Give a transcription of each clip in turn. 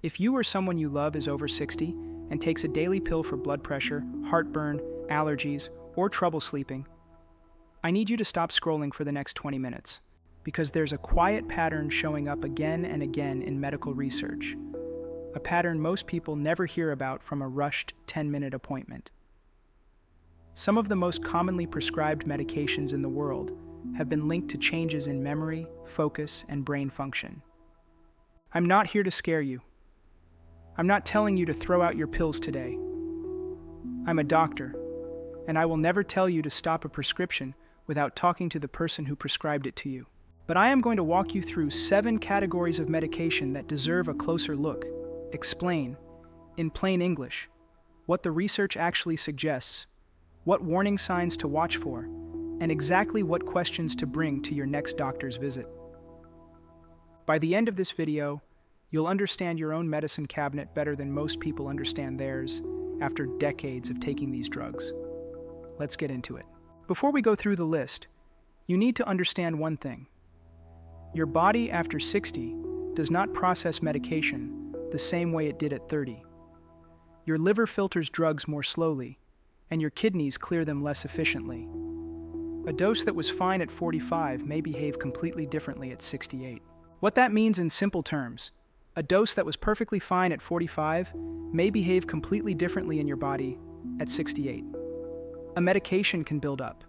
If you or someone you love is over 60 and takes a daily pill for blood pressure, heartburn, allergies, or trouble sleeping, I need you to stop scrolling for the next 20 minutes, because there's a quiet pattern showing up again and again in medical research, a pattern most people never hear about from a rushed 10-minute appointment. Some of the most commonly prescribed medications in the world have been linked to changes in memory, focus, and brain function. I'm not here to scare you. I'm not telling you to throw out your pills today. I'm a doctor, and I will never tell you to stop a prescription without talking to the person who prescribed it to you. But I am going to walk you through 7 categories of medication that deserve a closer look, explain, in plain English, what the research actually suggests, what warning signs to watch for, and exactly what questions to bring to your next doctor's visit. By the end of this video, you'll understand your own medicine cabinet better than most people understand theirs after decades of taking these drugs. Let's get into it. Before we go through the list, you need to understand one thing. Your body after 60 does not process medication the same way it did at 30. Your liver filters drugs more slowly, and your kidneys clear them less efficiently. A dose that was fine at 45 may behave completely differently at 68. What that means in simple terms, a dose that was perfectly fine at 45 may behave completely differently in your body at 68. A medication can build up.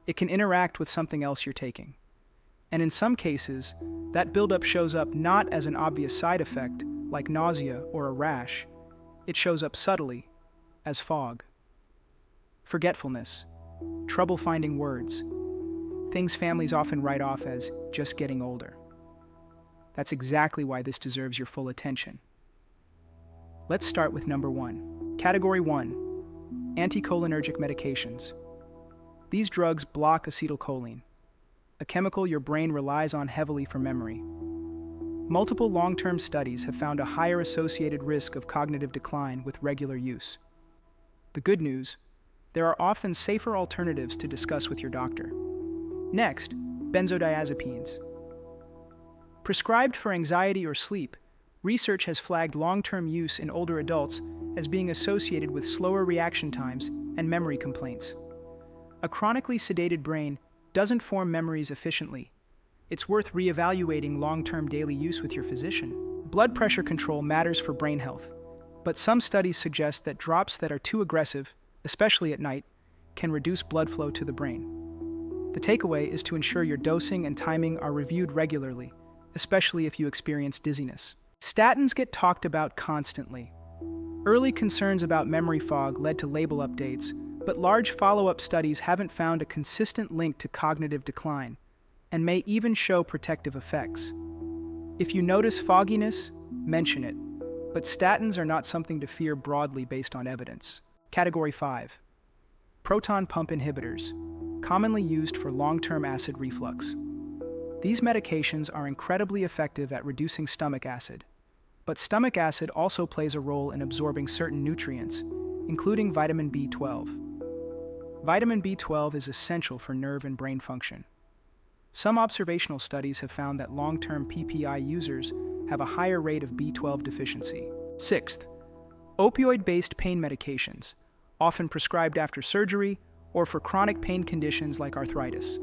It can interact with something else you're taking. And in some cases, that buildup shows up not as an obvious side effect, like nausea or a rash. It shows up subtly, as fog. Forgetfulness, trouble finding words, things families often write off as just getting older. That's exactly why this deserves your full attention. Let's start with number 1. Category 1, anticholinergic medications. These drugs block acetylcholine, a chemical your brain relies on heavily for memory. Multiple long-term studies have found a higher associated risk of cognitive decline with regular use. The good news, there are often safer alternatives to discuss with your doctor. Next, benzodiazepines. Prescribed for anxiety or sleep, research has flagged long-term use in older adults as being associated with slower reaction times and memory complaints. A chronically sedated brain doesn't form memories efficiently. It's worth reevaluating long-term daily use with your physician. Blood pressure control matters for brain health, but some studies suggest that drops that are too aggressive, especially at night, can reduce blood flow to the brain. The takeaway is to ensure your dosing and timing are reviewed regularly, especially if you experience dizziness. Statins get talked about constantly. Early concerns about memory fog led to label updates, but large follow-up studies haven't found a consistent link to cognitive decline, and may even show protective effects. If you notice fogginess, mention it, but statins are not something to fear broadly based on evidence. Category 5. Proton pump inhibitors, commonly used for long-term acid reflux. These medications are incredibly effective at reducing stomach acid, but stomach acid also plays a role in absorbing certain nutrients, including vitamin B12. Vitamin B12 is essential for nerve and brain function. Some observational studies have found that long-term PPI users have a higher rate of B12 deficiency. Sixth, opioid-based pain medications, often prescribed after surgery or for chronic pain conditions like arthritis.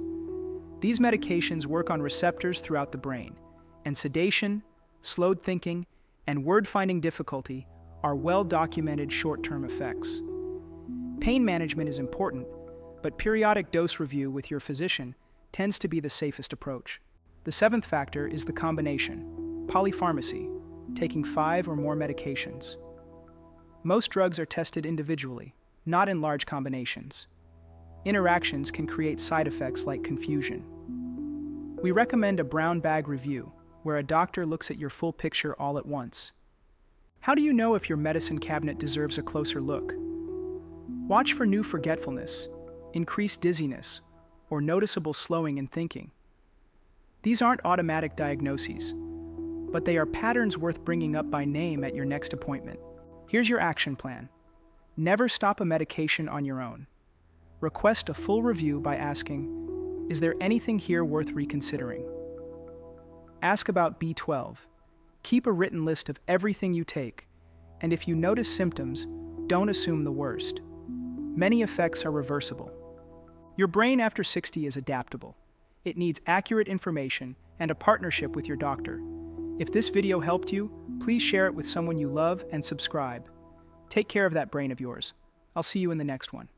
These medications work on receptors throughout the brain, and sedation, slowed thinking, and word-finding difficulty are well-documented short-term effects. Pain management is important, but periodic dose review with your physician tends to be the safest approach. The 7th factor is the combination, polypharmacy, taking 5 or more medications. Most drugs are tested individually, not in large combinations. Interactions can create side effects like confusion. We recommend a brown bag review, where a doctor looks at your full picture all at once. How do you know if your medicine cabinet deserves a closer look? Watch for new forgetfulness, increased dizziness, or noticeable slowing in thinking. These aren't automatic diagnoses, but they are patterns worth bringing up by name at your next appointment. Here's your action plan. Never stop a medication on your own. Request a full review by asking, is there anything here worth reconsidering? Ask about B12. Keep a written list of everything you take, and if you notice symptoms, don't assume the worst. Many effects are reversible. Your brain after 60 is adaptable. It needs accurate information and a partnership with your doctor. If this video helped you, please share it with someone you love and subscribe. Take care of that brain of yours. I'll see you in the next one.